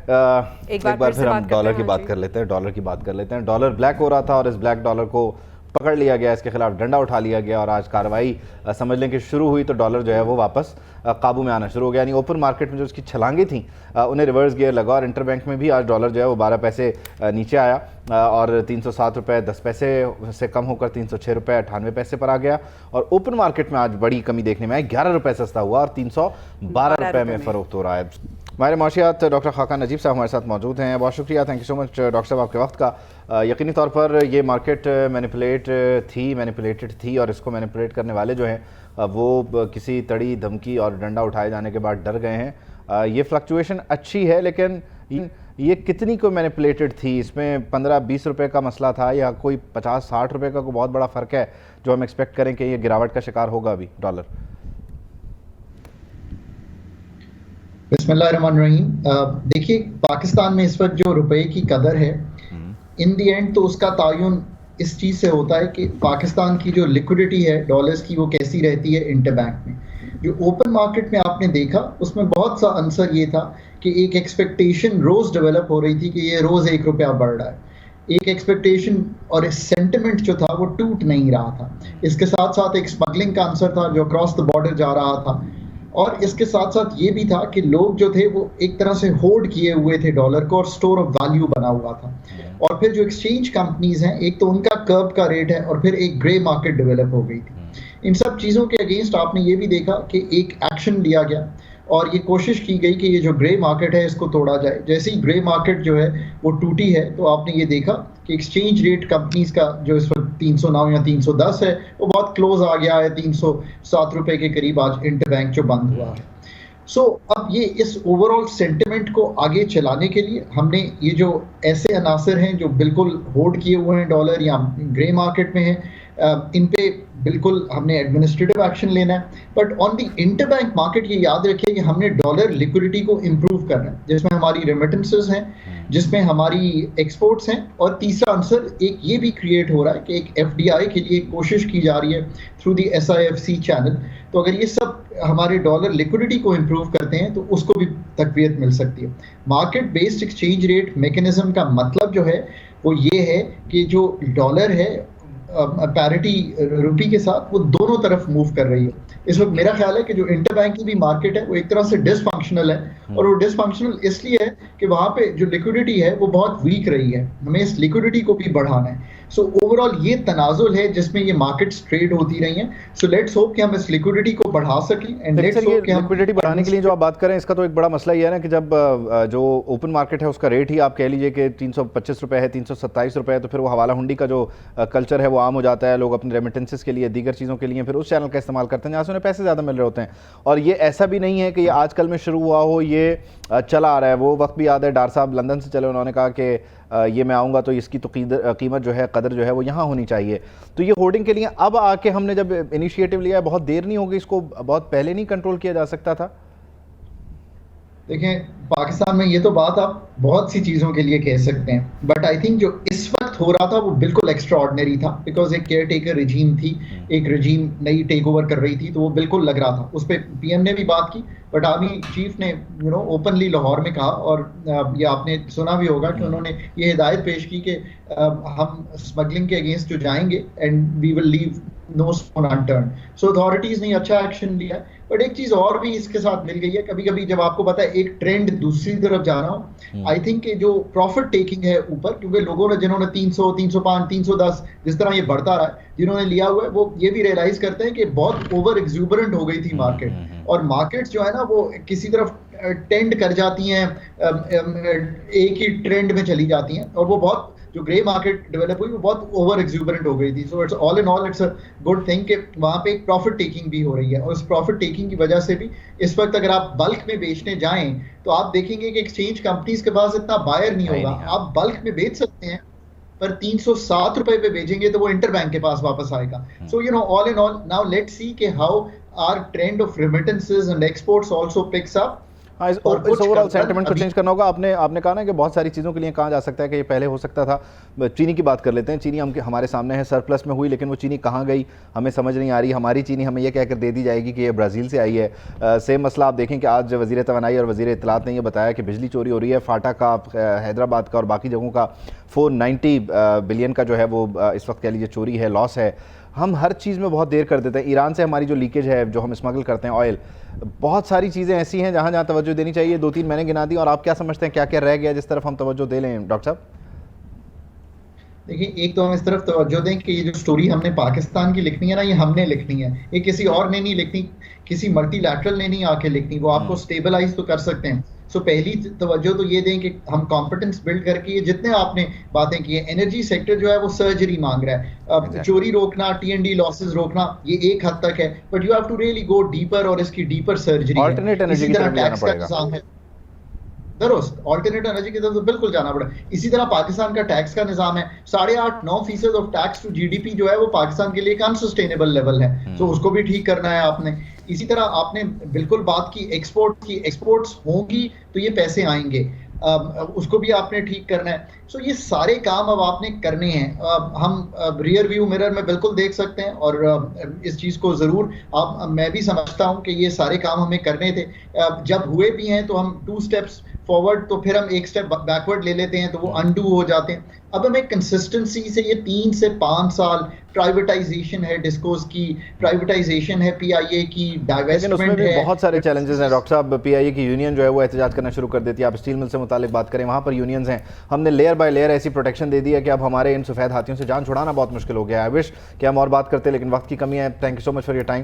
एक बार फिर हम डॉलर की बात कर लेते हैं। डॉलर ब्लैक हो रहा था और इस ब्लैक डॉलर को पकड़ लिया गया, इसके खिलाफ डंडा उठा लिया गया और आज कार्रवाई समझ लें कि शुरू हुई तो डॉलर जो है वो वापस काबू में आना शुरू हो गया। यानी ओपन मार्केट में जो उसकी छलांगे थी उन्हें रिवर्स गियर लगा और इंटरबैंक में भी आज डॉलर जो है वो 12 पैसे नीचे आया और 307 रुपये 10 पैसे से कम होकर 306 रुपये 98 पैसे पर आ गया। और ओपन मार्केट में आज बड़ी कमी देखने में आई, 11 रुपये सस्ता हुआ और 312 रुपये में फ़रोख्त हो रहा है। हमारे माशियात डॉक्टर खाका नजीब साहब हमारे साथ मौजूद हैं। बहुत शुक्रिया, thank you so much doctor साहब आपके वक्त का। यकीनी तौर पर ये मार्केट मैनिपुलेटेड थी और इसको मैनिपुलेट करने वाले जो हैं वो किसी तड़ी धमकी और डंडा उठाए जाने के बाद डर गए हैं। ये फ्लक्चुएशन अच्छी है, लेकिन ये कितनी को मैनिपुलेटेड थी? इसमें 15-20 रुपये का मसला था या कोई 50-60 रुपये का कोई बहुत बड़ा फ़र्क है जो हम एक्सपेक्ट करें कि ये गिरावट का शिकार होगा अभी डॉलर? बिस्मिल्लाहिर्रहमानिर्रहीम। देखिए, पाकिस्तान में इस वक्त जो रुपए की कदर है, इन दी एंड तो उसका तायुन इस चीज़ से होता है कि पाकिस्तान की जो लिक्विडिटी है डॉलर्स की वो कैसी रहती है इंटरबैंक में। जो ओपन मार्केट में आपने देखा उसमें बहुत सा आंसर ये था कि एक एक्सपेक्टेशन रोज़ डेवलप हो रही थी कि ये रोज़ 1 रुपया बढ़ रहा है। एक एक्सपेक्टेशन और सेंटिमेंट जो था वो टूट नहीं रहा था। इसके साथ साथ एक स्मगलिंग का आंसर था जो क्रॉस द बॉर्डर जा रहा था, और इसके साथ साथ ये भी था कि लोग जो थे वो एक तरह से होल्ड किए हुए थे डॉलर को और स्टोर ऑफ वैल्यू बना हुआ था। और फिर जो एक्सचेंज कंपनीज हैं, एक तो उनका कर्व का रेट है और फिर एक ग्रे मार्केट डेवलप हो गई थी। इन सब चीज़ों के अगेंस्ट आपने ये भी देखा कि एक एक्शन लिया गया और ये कोशिश की गई कि ये जो ग्रे मार्केट है इसको तोड़ा जाए। जैसे ही ग्रे मार्केट जो है वो टूटी है तो आपने ये देखा कि एक्सचेंज रेट कंपनीज का जो इस वक्त 309 या 310 है वो बहुत क्लोज आ गया है, 307 रुपए के करीब आज इंटरबैंक जो बंद हुआ है। अब ये इस ओवरऑल सेंटिमेंट को आगे चलाने के लिए हमने ये जो ऐसे अनासर हैं जो बिल्कुल होल्ड किए हुए हैं डॉलर या ग्रे मार्केट में हैं, इन पे बिल्कुल हमने एडमिनिस्ट्रेटिव एक्शन लेना है। But on the interbank market ये याद रखिए कि हमने डॉलर लिक्विडिटी को इम्प्रूव करना है, जिसमें हमारी रेमिटेंसेस हैं, जिसमें हमारी एक्सपोर्ट्स हैं, और तीसरा आंसर एक ये भी क्रिएट हो रहा है कि एक एफडीआई के लिए कोशिश की जा रही है थ्रू द SIFC चैनल। तो अगर ये सब हमारे डॉलर लिक्विडिटी को इम्प्रूव करते हैं तो उसको भी तकवीत मिल सकती है। Market based exchange rate mechanism का मतलब जो है वो ये है कि जो डॉलर है पैरिटी रुपी के साथ वो दोनों तरफ मूव कर रही है। इस वक्त मेरा ख्याल है कि जो इंटरबैंक की भी मार्केट है वो एक तरह से डिसफंक्शनल है, और वो डिसफंक्शनल इसलिए है कि वहाँ पे जो लिक्विडिटी है वो बहुत वीक रही है। हमें इस लिक्विडिटी को भी बढ़ाना है। सो ओवरऑल ये तनाजुल है जिसमें ये मार्केट्स ट्रेड होती रही हैं। सो लेट्स होप कि हम इस लिक्विडिटी को बढ़ा सकें एंड लेट्स होप कि हम लिक्विडिटी बढ़ाने के लिए जो आप बात करें इसका तो एक बड़ा मसला ये है ना कि जब जो ओपन मार्केट है उसका रेट ही आप कह लीजिए कि 325 रुपये है, 327 रुपये है, तो फिर वो हवाला हुंडी का जो कल्चर है वो आम हो जाता है। लोग अपने रेमिटेंसेस के लिए, दीगर चीज़ों के लिए फिर उस चैनल का इस्तेमाल करते हैं जहाँ से उन्हें पैसे ज़्यादा मिल रहे होते हैं। और ये ऐसा भी नहीं है कि ये आजकल में शुरू हुआ हो, ये चला आ रहा है। वो वक्त भी याद है, डार साहब लंदन से चले, उन्होंने कहा कि ये मैं आऊँगा तो इसकी तो कीमत जो है, कदर जो है वो यहाँ होनी चाहिए। तो ये होर्डिंग के लिए अब आके हमने जब इनिशिएटिव लिया है, बहुत देर नहीं होगी, इसको बहुत पहले नहीं कंट्रोल किया जा सकता था? देखें, पाकिस्तान में ये तो बात आप बहुत सी चीज़ों के लिए कह सकते हैं, बट आई थिंक जो इस वक्त हो रहा था वो बिल्कुल एक्स्ट्रा ऑर्डिनरी था, बिकॉज एक केयर टेकर रजीम थी, एक रजीम नई टेक ओवर कर रही थी, तो वो बिल्कुल लग रहा था। उस पर PM ने भी बात की, बट आर्मी चीफ ने ओपनली लाहौर में कहा, और ये आपने सुना भी होगा कि उन्होंने ये हिदायत पेश की कि हम स्मगलिंग के अगेंस्ट जो जाएंगे and we will leave no stone unturned. So authorities ने अच्छा एक्शन लिया। बट एक चीज और भी इसके साथ मिल गई है, कभी कभी जब आपको पता है एक ट्रेंड दूसरी तरफ जाना हो, आई थिंक जो प्रॉफिट टेकिंग है ऊपर, क्योंकि लोगों ने जिन्होंने 300, 305, 310 जिस तरह ये बढ़ता रहा है, जिन्होंने लिया हुआ है वो ये भी रियलाइज करते हैं कि बहुत ओवर एक्सूबरेंट हो गई थी मार्केट, और मार्केट्स जो है ना वो किसी तरफ टेंड कर जाती हैं, एक ही ट्रेंड में चली जाती हैं, और वो बहुत जो ग्रे मार्केट डेवलप हुई वो बहुत ओवर एक्सूबरेंट हो गई थी। So it's all in all it's a good thing कि वहाँ पे एक प्रॉफिट टेकिंग भी हो रही है, और उस प्रॉफिट टेकिंग की वजह से भी इस वक्त अगर आप बल्क में बेचने जाएं तो आप देखेंगे कि एक्सचेंज कंपनीज के पास इतना बायर नहीं होगा। आप बल्क में बेच सकते हैं पर 307 रुपए पे बेचेंगे तो वो इंटरबैंक के पास वापस आएगा। So all in all now let's see कि how our trend of remittances and exports also picks up. हाँ, इस और कुछ ओवरऑल कंपन सेंटिमेंट को अभी चेंज करना होगा। आपने कहा ना कि बहुत सारी चीज़ों के लिए कहा जा सकता है कि ये पहले हो सकता था। चीनी की बात कर लेते हैं। चीनी हमारे सामने है, सरप्लस में हुई, लेकिन वो चीनी कहाँ गई हमें समझ नहीं आ रही। हमारी चीनी हमें ये कहकर दे दी जाएगी कि ये ब्राज़ील से आई है। सेम मसला आप देखें कि आज वज़ीर तवानाई और वज़ीर इत्तलात ने ये बताया कि बिजली चोरी हो रही है। फाटा का, हैदराबाद का और बाकी जगहों का 490 बिलियन का जो है वो इस वक्त कह लीजिए चोरी है, लॉस है। हम हर चीज़ में बहुत देर कर देते हैं। ईरान से हमारी जो लीकेज है, जो हम स्मगल करते हैं ऑयल, बहुत सारी चीज़ें ऐसी हैं जहाँ जहाँ तवज्जो देनी चाहिए। 2-3 मैंने गिना दी, और आप क्या समझते हैं क्या क्या रह गया जिस तरफ हम तवज्जो दे लें डॉक्टर साहब? देखिए, एक तो हम इस तरफ तवज्जो दें कि ये जो स्टोरी हमने पाकिस्तान की लिखनी है ना, ये हमने लिखनी है, ये किसी और ने नहीं लिखनी, किसी मल्टीलैटरल ने नहीं आके लिखनी। वो आपको स्टेबलाइज तो कर सकते हैं। सो पहली तवज्जो तो ये दें कि हम कॉम्पिटेंस बिल्ड करके, ये जितने आपने बातें की है, एनर्जी सेक्टर जो है वो सर्जरी मांग रहा है। अब चोरी रोकना, टीएनडी लॉसेस रोकना, ये एक हद तक है, but you have to really go deeper, और इसकी डीपर सर्जरी है। ऑल्टरनेट एनर्जी इसी की तरह तरफ भी जाना टैक्स का पड़ेगा। निजाम है, दुरुस्त ऑल्टरनेट एनर्जी की तरफ तो बिल्कुल जाना पड़ा। इसी तरह पाकिस्तान का टैक्स का निजाम है, 8.5-9% ऑफ टैक्स टू जीडीपी जो है वो पाकिस्तान के लिए एक अनसस्टेनेबल लेवल है। तो उसको भी ठीक करना है आपने। इसी तरह आपने बिल्कुल बात की एक्सपोर्ट की, एक्सपोर्ट्स होंगी तो ये पैसे आएंगे, उसको भी आपने ठीक करना है। सो ये सारे काम अब आपने करने हैं। हम रियर व्यू मिरर में बिल्कुल देख सकते हैं, और इस चीज़ को ज़रूर मैं भी समझता हूं कि ये सारे काम हमें करने थे। जब हुए भी हैं तो हम 2 स्टेप्स फॉरवर्ड, तो फिर हम 1 स्टेप बैकवर्ड ले लेते हैं, तो वो अनडू हो जाते हैं। अब हमें कंसिस्टेंसी से ये 3 से 5 साल प्राइवेटाइजेशन है, डिस्कोस की प्राइवेटाइजेशन है, पीआईए की लेकिन उसमें डाइवेस्टमेंट भी है। बहुत सारे चैलेंजेस हैं डॉक्टर साहब। पीआईए की यूनियन जो है वो एहतजाज करना शुरू कर देती है। आप स्टील मिल से मुतालिक बात करें, वहाँ पर यूनियंस हैं। हमने लेयर बाय लेयर ऐसी प्रोटेक्शन दे दी है कि अब हमारे इन सफ़ेद हाथियों से जान छुड़ाना बहुत मुश्किल हो गया है। आई विश कि हम और बात करते, लेकिन वक्त की कमी है। Thank you so much for your time.